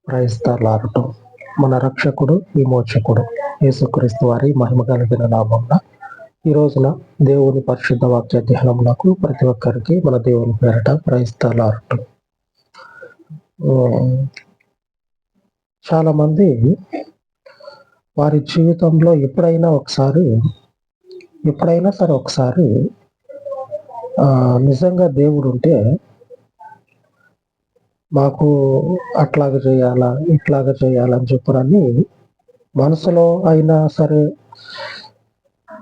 Praise the lord. మన రక్షకుడు విమోచకుడు యేసుక్రీస్తు వారి మహిమ కలిగిన నామమున ఈ రోజున దేవుని పరిశుద్ధ వాక్య ధ్యానమునకు ప్రతి ఒక్కరికి మన దేవుని పేరట ప్రైజ్ ద లార్డ్. చాలా మంది వారి జీవితంలో ఎప్పుడైనా సరే ఒకసారి నిజంగా దేవుడు ఉంటే మాకు అట్లాగ చేయాలా ఇట్లాగ చేయాలని చెప్పరని మనసులో అయినా సరే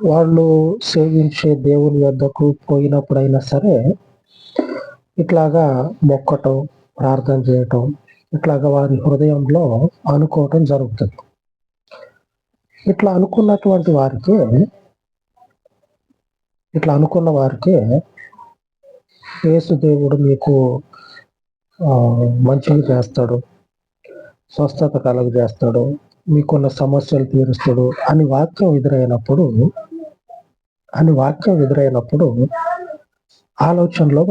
వాళ్ళు సేవించే దేవుని వద్దకు పోయినప్పుడైనా సరే ఇట్లాగా మొక్కటం, ప్రార్థన చేయటం, ఇట్లాగా వారి హృదయంలో అనుకోవటం జరుగుతుంది. ఇట్లా అనుకున్న వారికే యేసు దేవుడు మీకు మంచిగా చేస్తాడు, స్వస్థత కలుగజేస్తాడు, మీకున్న సమస్యలు తీరుస్తాడు అని వాక్యం ఎదురైనప్పుడు ఆలోచనలో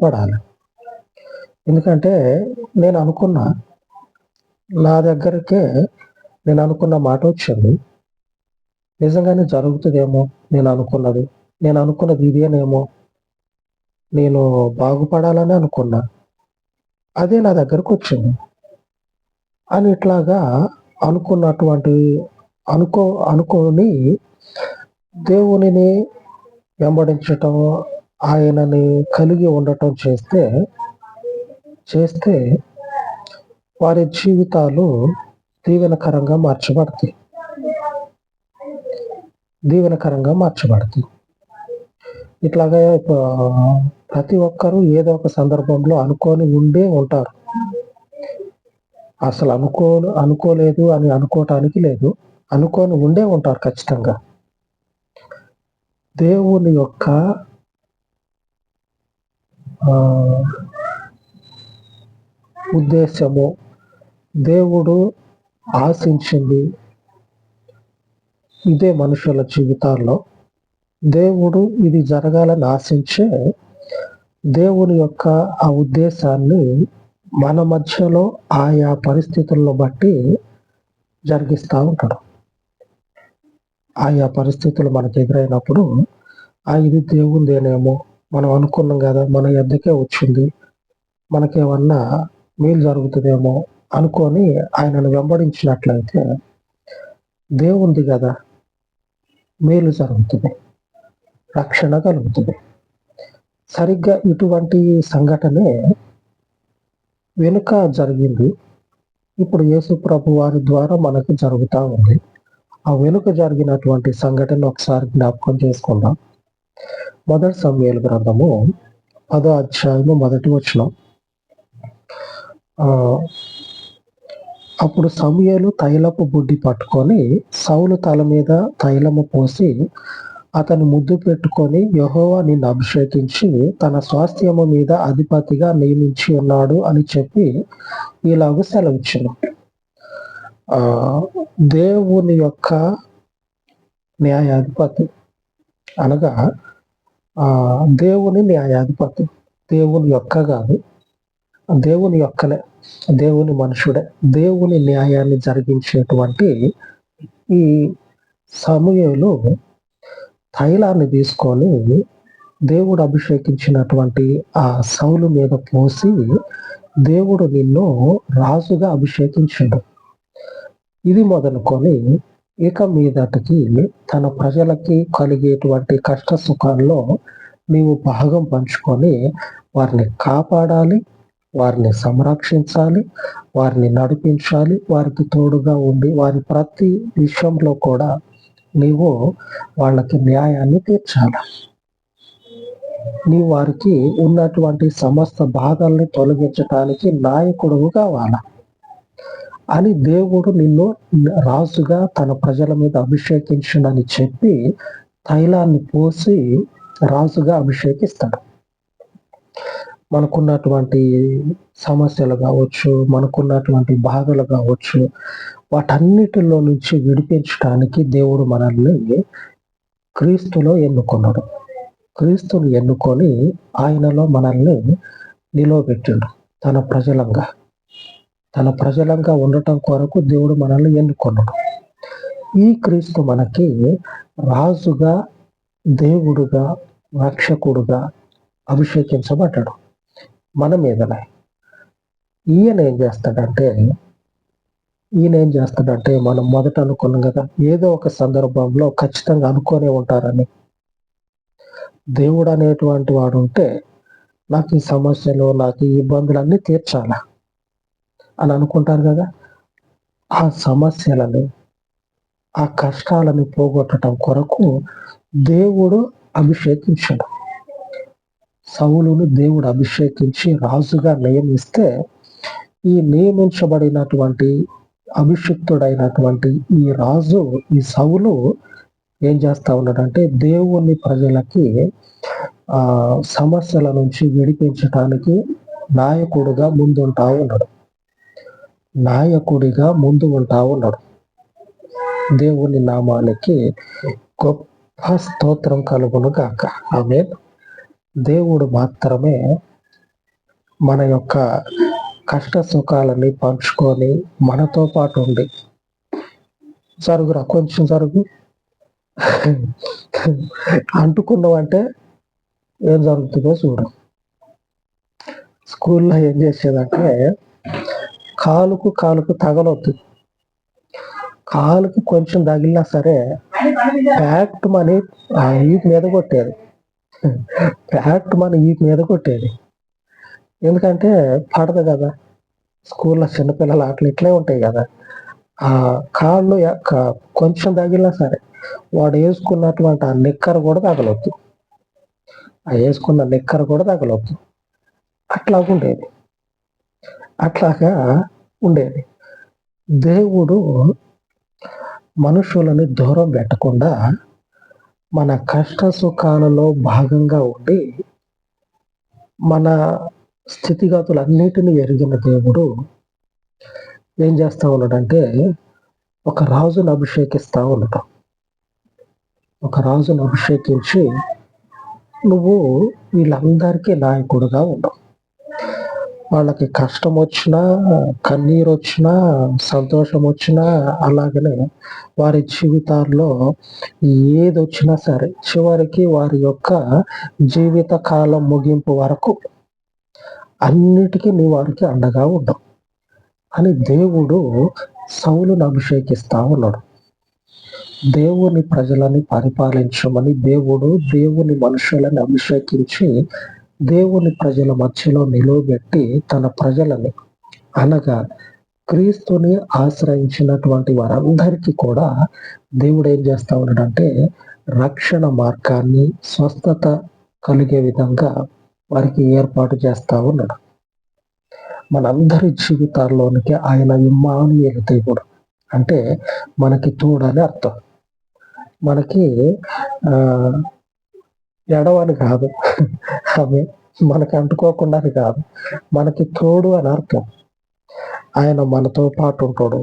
పడాలి. ఎందుకంటే నేను అనుకున్న మాట వచ్చింది, నిజంగానే జరుగుతుందేమో, నేను అనుకున్నది ఇదేనేమో, నేను బాగుపడాలని అనుకున్నా, అదే నా దగ్గరకు వచ్చింది అని ఇట్లాగా అనుకొని దేవునిని వెంబడించటం, ఆయనని కలిగి ఉండటం చేస్తే వారి జీవితాలు దీవెనకరంగా మార్చబడతాయి. ఇట్లాగా ప్రతి ఒక్కరూ ఏదో ఒక సందర్భంలో అనుకొని ఉండే ఉంటారు. అసలు అనుకోలేదు అని అనుకోవటానికి లేదు, అనుకొని ఉండే ఉంటారు ఖచ్చితంగా. దేవుని యొక్క ఉద్దేశము, దేవుడు ఆశించింది ఇదే మనుషుల జీవితాల్లో. దేవుడు ఇది జరగాలని ఆశించే దేవుని యొక్క ఆ ఉద్దేశాన్ని మన మధ్యలో ఆయా పరిస్థితులను బట్టి జరిగిస్తూ ఉంటాడు. ఆయా పరిస్థితులు మనకు ఎదురైనప్పుడు ఇది దేవుందేనేమో, మనం అనుకున్నాం కదా, మన ఎద్దకే వచ్చింది, మనకేమన్నా మేలు జరుగుతుందేమో అనుకొని ఆయనను వెంబడించినట్లయితే దేవుంది కదా, మేలు జరుగుతుంది, రక్షణ కలుగుతుంది. సరిగ్గా ఇటువంటి సంఘటనే వెనుక జరిగింది, ఇప్పుడు యేసు ప్రభు వారి ద్వారా మనకు జరుగుతూ ఉంది. ఆ వెనుక జరిగినటువంటి సంఘటన ఒకసారి జ్ఞాపకం చేసుకుందాం. మొదటి సమూయేలు గ్రంథము 10వ అధ్యాయము 1వ వచనం. అప్పుడు సమూయేలు తైలపు బుడ్డి పట్టుకొని సౌలు తల మీద తైలము పోసి అతను ముద్దు పెట్టుకొని, యెహోవా నిన్ను అభిషేకించి తన స్వాస్థ్యము మీద అధిపతిగా నియమించి ఉన్నాడు అని చెప్పి ఇలాగ సెలవిచ్చును. దేవుని యొక్క న్యాయాధిపతి అనగా దేవుని న్యాయాధిపతి, దేవుని యొక్క కాదు, దేవుని యొక్కనే, దేవుని మనుషుడే, దేవుని న్యాయాన్ని జరిగించేటువంటి ఈ సమూయేలు తైలాన్ని తీసుకొని దేవుడు అభిషేకించినటువంటి ఆ సౌలు మీద పోసి, దేవుడు నిన్ను రాజుగా అభిషేకించాడు, ఇది మొదలుకొని ఇక మీదటికి తన ప్రజలకి కలిగేటువంటి కష్ట సుఖాల్లో నీవు భాగం పంచుకొని వారిని కాపాడాలి, వారిని సంరక్షించాలి, వారిని నడిపించాలి, వారికి తోడుగా ఉండి వారి ప్రతి విషయంలో కూడా నీవు వాళ్ళకి న్యాయాన్ని తీర్చాలి, నీవు వారికి ఉన్నటువంటి సమస్త బాధల్ని తొలగించడానికి నాయకుడు కావాలా అని దేవుడు నిన్ను రాజుగా తన ప్రజల మీద అభిషేకించునని చెప్పి తైలాన్ని పోసి రాజుగా అభిషేకిస్తాడు. మనకున్నటువంటి సమస్యలు కావచ్చు, మనకున్నటువంటి బాధలు కావచ్చు, వాటన్నిటిలో నుంచి విడిపించడానికి దేవుడు మనల్ని క్రీస్తులో ఎన్నుకున్నాడు. క్రీస్తుని ఎన్నుకొని ఆయనలో మనల్ని నిలవబెట్టిండు. తన ప్రజలంగా ఉండటం కొరకు దేవుడు మనల్ని ఎన్నుకొన్నాడు. ఈ క్రీస్తు మనకి రాజుగా, దేవుడుగా, రక్షకుడుగా అభిషేకించబడ్డాడు మన మీదనే. ఈయన ఏం చేస్తాడంటే మనం మొదట అనుకున్నాం కదా, ఏదో ఒక సందర్భంలో ఖచ్చితంగా అనుకోనే ఉంటారని. దేవుడు అనేటువంటి వాడు ఉంటే నాకు ఈ సమస్యలు, నాకు ఈ ఇబ్బందులన్నీ తీర్చాలా అని అనుకుంటారు కదా. ఆ సమస్యలని, ఆ కష్టాలని పోగొట్టడం కొరకు దేవుడు అభిషేకించాడు. సౌలును దేవుడు అభిషేకించి రాజుగా నియమిస్తే, ఈ నియమించబడినటువంటి అభిషిక్తుడైనటువంటి ఈ రాజు, ఈ సౌలు ఏం చేస్తా ఉన్నాడంటే దేవుని ప్రజలకి సమస్యల నుంచి విడిపించటానికి నాయకుడిగా ముందు ఉంటా ఉన్నాడు. దేవుని నామానికి గొప్ప స్తోత్రం కలుగును గాక. ఆమేన్. దేవుడు మాత్రమే మన యొక్క కష్ట సుఖాలని పంచుకొని మనతో పాటు ఉండి, కొంచెం జరుగు అంటుకున్నావంటే ఏం జరుగుతుందో చూడు. స్కూల్లో ఏం చేసేదంటే కాలుకు తగలొద్దు. కాలుకు కొంచెం తగిలినా సరే ఫ్యాక్ట్ మనీ ఈపు మీద కొట్టేది. ఎందుకంటే పడదు కదా. స్కూల్లో చిన్నపిల్లల ఆటలు ఇట్లే ఉంటాయి కదా. ఆ కాళ్ళు కొంచెం తగిలినా సరే వాడు వేసుకున్నటువంటి ఆ నిక్కర కూడా తగలొద్దు. అట్లాగా ఉండేది. దేవుడు మనుషులని దూరం పెట్టకుండా మన కష్ట సుఖాలలో భాగంగా ఉండి మన స్థితిగతులన్నిటినీ ఎరిగిన దేవుడు ఏం చేస్తా ఉన్నాడంటే ఒక రాజును అభిషేకించి నువ్వు వీళ్ళందరికీ నాయకుడుగా ఉండవు. వాళ్ళకి కష్టం వచ్చినా, కన్నీరు వచ్చినా, సంతోషం వచ్చినా, అలాగనే వారి జీవితాల్లో ఏది వచ్చినా సరే చివరికి వారి యొక్క జీవిత కాలం ముగింపు వరకు అన్నిటికీ నీ వారికి అండగా ఉండవు అని దేవుడు సౌలును అభిషేకిస్తా ఉన్నాడు. దేవుని ప్రజలని పరిపాలించమని దేవుని మనుషులని అభిషేకించి దేవుని ప్రజల మధ్యలో నిలువబెట్టి తన ప్రజలని, అనగా క్రీస్తుని ఆశ్రయించినటువంటి వారందరికీ కూడా దేవుడు ఏం చేస్తా ఉన్నాడంటే రక్షణ మార్గాన్ని, స్వస్థత కలిగే విధంగా వారికి ఏర్పాటు చేస్తా ఉన్నాడు. మనందరి జీవితాల్లోనికి ఆయన ఇమ్మానుయేలు దేవుడు అంటే మనకి తోడని అర్థం. మనకి ఎడవని కాదు, అవి మనకి అంటుకోకుండా కాదు, మనకి తోడు అని అర్థం. ఆయన మనతో పాటు ఉంటాడు,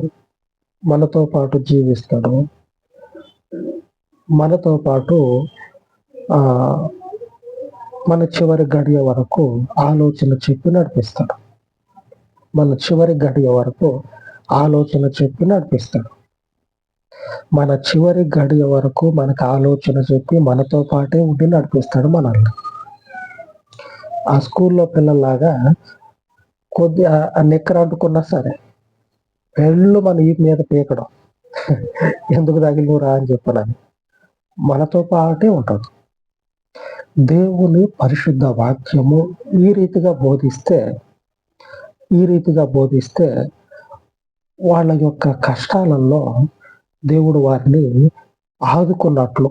మనతో పాటు జీవిస్తాడు, మనతో పాటు మన చివరి గడియ వరకు ఆలోచన చెప్పి నడిపిస్తాడు. మన చివరి గడియ వరకు మనతో పాటే ఉండి నడిపిస్తాడు మనల్ని. ఆ స్కూల్లో పిల్లల్లాగా కొద్దిగా నిక్కర అంటుకున్నా సరే పెళ్ళు మన ఈ మీద పీకడం, ఎందుకు తగిలినరా అని చెప్పనని మనతో పాటే ఉంటాడు. దేవుని పరిశుద్ధ వాక్యము ఈ రీతిగా బోధిస్తే వాళ్ళ యొక్క కష్టాలలో దేవుడు వారిని ఆదుకున్నట్లు,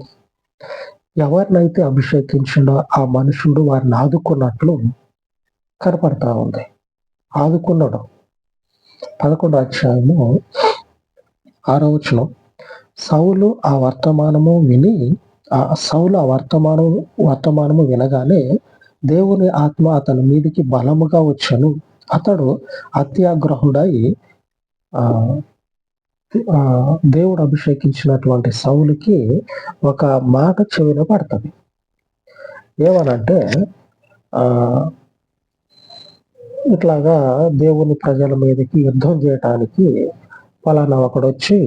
ఎవరినైతే అభిషేకించిండో ఆ మనుషుడు వారిని ఆదుకున్నట్లు కనపడతా ఉంది. ఆదుకున్నాడు. 11వ అధ్యాయము 6వ వచనం. సౌలు ఆ వర్తమానము వినగానే దేవుని ఆత్మ అతని మీదికి బలముగా వచ్చెను. అతడు అత్యాగ్రహుడై దేవుడు అభిషేకించినటువంటి సౌలుకి ఒక మాట చెవిన పడుతుంది. ఏమనంటే ఇట్లాగా దేవుని ప్రజల మీదకి యుద్ధం చేయటానికి పలానా ఒకడొచ్చి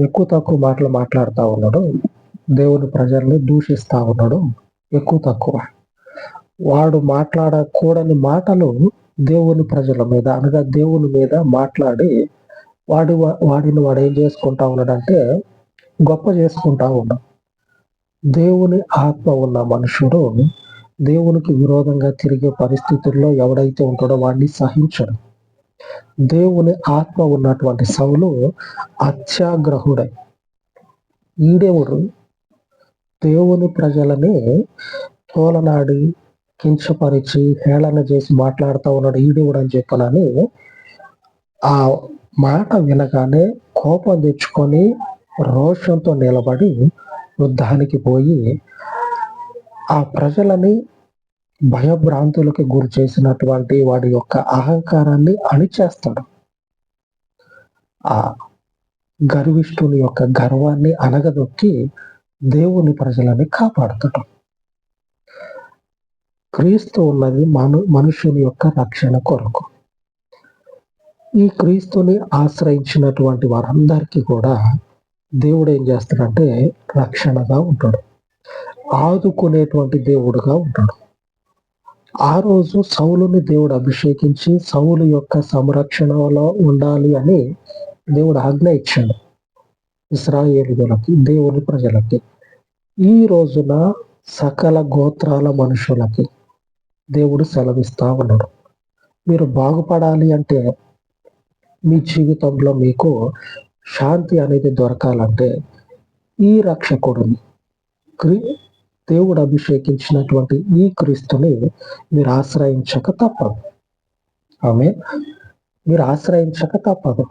ఎక్కువ తక్కువ మాటలు మాట్లాడుతూ ఉన్నాడు, దేవుని ప్రజల్ని దూషిస్తా ఉన్నాడు. ఎక్కువ తక్కువ వాడు మాట్లాడకూడని మాటలు దేవుని ప్రజల మీద అనగా దేవుని మీద మాట్లాడి వాడిని వాడు ఏం చేసుకుంటా ఉన్నాడంటే గొప్ప చేసుకుంటా ఉన్నాడు. దేవుని ఆత్మ ఉన్న మనుషుడు దేవునికి విరోధంగా తిరిగే పరిస్థితుల్లో ఎవడైతే ఉంటాడో వాడిని సహించడు. దేవుని ఆత్మ ఉన్నటువంటి సౌలు అత్యాగ్రహుడై ఈడెవడు దేవుని ప్రజలని తోలనాడి కించపరిచి హేళన చేసి మాట్లాడుతూ ఉన్నాడు, ఈడెవడు అని చెప్పనని ఆ మాట వినగానే కోపం తెచ్చుకొని రోషంతో నిలబడి యుద్ధానికి పోయి ఆ ప్రజలని భయభ్రాంతులకి గురి చేసినటువంటి వాడి యొక్క అహంకారాన్ని అణిచేస్తాడు. ఆ గర్విష్ఠుని యొక్క గర్వాన్ని అనగదొక్కి దేవుని ప్రజలని కాపాడుతాడు. క్రీస్తు ఉన్నది మనుషుని యొక్క రక్షణ కొరకు. ఈ క్రీస్తుని ఆశ్రయించినటువంటి వారందరికీ కూడా దేవుడు ఏం చేస్తాడంటే రక్షణగా ఉంటాడు, ఆదుకునేటువంటి దేవుడుగా ఉంటాడు. ఆ రోజు సౌలుని దేవుడు అభిషేకించి సౌలు యొక్క సంరక్షణలో ఉండాలి అని దేవుడు ఆజ్ఞ ఇచ్చాడు ఇశ్రాయేలీయులకి, దేవుని ప్రజలకి. ఈ రోజున సకల గోత్రాల మనుషులకి దేవుడు సెలవిస్తా ఉన్నాడు, మీరు బాగుపడాలి అంటే, మీ జీవితంలో మీకు శాంతి అనేది దొరకాలంటే ఈ రక్షకుడిని దేవుడు అభిషేకించినటువంటి ఈ క్రీస్తుని మీరు ఆశ్రయించక తప్పదు. మీరు ఆశ్రయించక తప్పదు.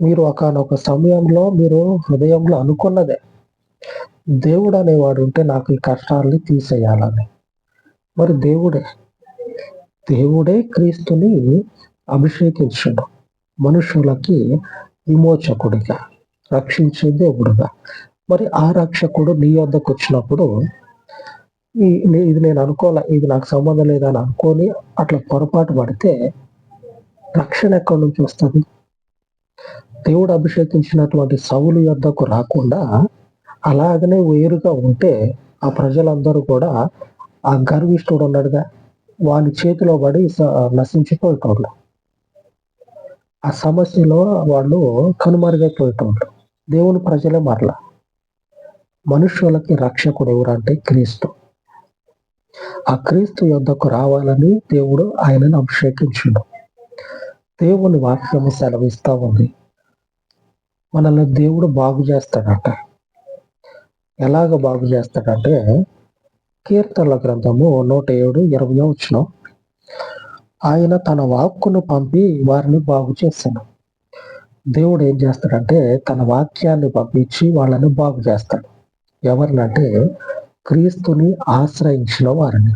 మీరు ఒకానొక సమయంలో మీరు హృదయంలో అనుకున్నదే, దేవుడు అనేవాడు ఉంటే నాకు ఈ కష్టాలని తీసేయాలని. మరి దేవుడే క్రీస్తుని అభిషేకించడు మనుషులకి విమోచకుడిగా, రక్షించే దేవుడుగా. మరి ఆ రక్షకుడు నీ వద్దకు వచ్చినప్పుడు ఇది నేను అనుకోలే, ఇది నాకు సంబంధం లేదని అనుకొని అట్లా పొరపాటు పడితే రక్షణ ఎక్కడి నుంచి వస్తుంది? దేవుడు అభిషేకించినటువంటి సౌలు యొద్దకు రాకుండా అలాగనే వేరుగా ఉంటే ఆ ప్రజలందరూ కూడా ఆ గర్విష్ఠుడు ఉన్నాడుగా వాని చేతిలో పడి నశించిపోయేటోళ్ళు, ఆ సమస్యలో వాళ్ళు కనుమరుగైపోయేటోళ్ళు. దేవుని ప్రజలే మరలా. మనుషులకి రక్షకుడు ఎవరంటే క్రీస్తు. ఆ క్రీస్తు యొద్దకు రావాలని దేవుడు ఆయనను అభిషేకించుడు. దేవుని వాక్యము సెలవిస్తా ఉంది, మనల్ని దేవుడు బాగు చేస్తాడట. ఎలాగ బాగు చేస్తాడంటే కీర్తనల గ్రంథము 107:20 ఆయన తన వాక్కును పంపి వారిని బాగు చేశాను. దేవుడు ఏం చేస్తాడంటే తన వాక్యాన్ని పంపించి వాళ్ళని బాగు చేస్తాడు. ఎవరినంటే క్రీస్తుని ఆశ్రయించిన వారిని,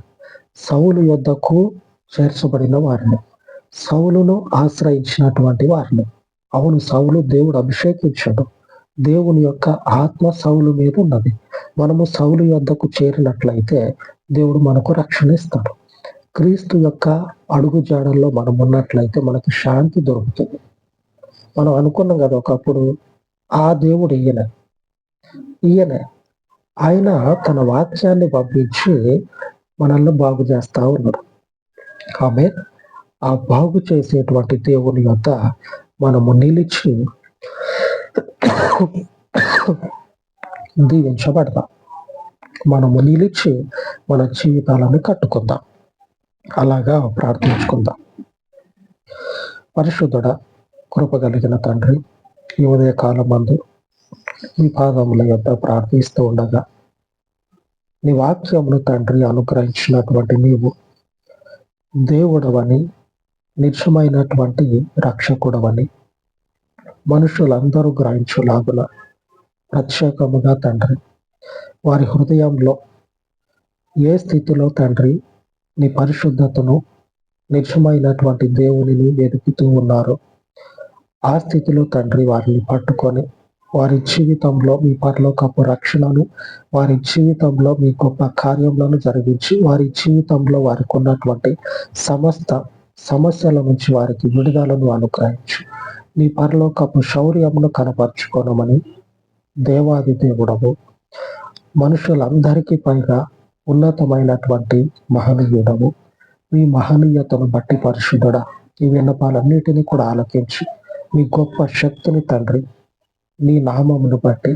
సౌలు యొద్దకు చేర్చబడిన వారిని, సౌలును ఆశ్రయించినటువంటి వారిని. అవును, సౌలు దేవుడు అభిషేకించాడు, దేవుని యొక్క ఆత్మ సౌలు మీద ఉన్నది. మనము సౌలు యొద్దకు చేరినట్లయితే దేవుడు మనకు రక్షణ ఇస్తాడు. క్రీస్తు యొక్క అడుగు జాడల్లో మనం ఉన్నట్లయితే మనకి శాంతి దొరుకుతుంది. మనం అనుకున్నాం కదా ఒకప్పుడు, ఆ దేవుడు ఈయనే ఆయన తన వాక్యాన్ని పంపించి మనల్ని బాగు చేస్తా ఉన్నాడు. ఆ బాగు చేసేటువంటి దేవుని యొద్ద మనము నిలిచి దీవించబడతాం. మనము నిలిచి మన జీవితాలను కట్టుకుందాం. అలాగా ప్రార్థించుకుందాం. పరిశుద్ధుడా, కృపగలిగిన తండ్రి, ఈ ఉదయ కాలమందు నీ పాదముల యొద్ద ప్రార్థిస్తూ ఉండగా నీ వాక్యమును తండ్రి అనుగ్రహించినటువంటి నీవు దేవుడవని, నిజమైనటువంటి రక్షకుడవని మనుషులందరూ గ్రహించులాగున ప్రత్యేకముగా తండ్రి వారి హృదయంలో ఏ స్థితిలో తండ్రి నీ పరిశుద్ధతను, నిజమైనటువంటి దేవునిని వెతుకుతూ ఉన్నారు, ఆ స్థితిలో తండ్రి వారిని పట్టుకొని వారి జీవితంలో మీ పరలోకపు రక్షణను, వారి జీవితంలో మీ గొప్ప కార్యములను జరిగించి, వారి జీవితంలో వారికి ఉన్నటువంటి సమస్త సమస్యల నుంచి వారికి విడుదలను అనుగ్రహించు. నీ పరలోకపు శౌర్యమును కనపరుచుకోనమని దేవాది దేవుడవు, మనుషులందరికీ పైగా ఉన్నతమైనటువంటి మహనీయుడవు, మీ మహనీయతను బట్టి పరిశుద్ధుడా ఈ విన్నపాలన్నిటినీ కూడా ఆలకించి మీ గొప్ప శక్తిని తండ్రి నీ నామమును బట్టి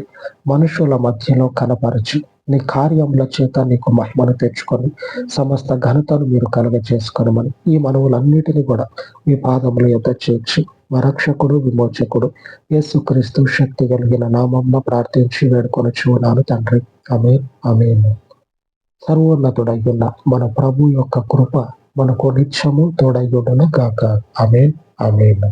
మనుషుల మధ్యలో కనపరచి నీ కార్యముల చేత నీకు మహిమను తెచ్చుకొని సమస్త ఘనతను మీరు కలుగ చేసుకోనమని ఈ మనవులన్నిటినీ కూడా మీ పాదముల యొద్ద చేర్చి మా రక్షకుడు విమోచకుడు యేసుక్రీస్తు శక్తి కలిగిన నామంలో ప్రార్థించి వేడుకొనుచున్నాను తండ్రి. ఆమేన్, ఆమేన్. సర్వోన్నతుడయ్యున్న మన ప్రభు యొక్క కృప మనకు నిత్యము తోడయ్యుండును గాక. ఆమేన్, ఆమేన్.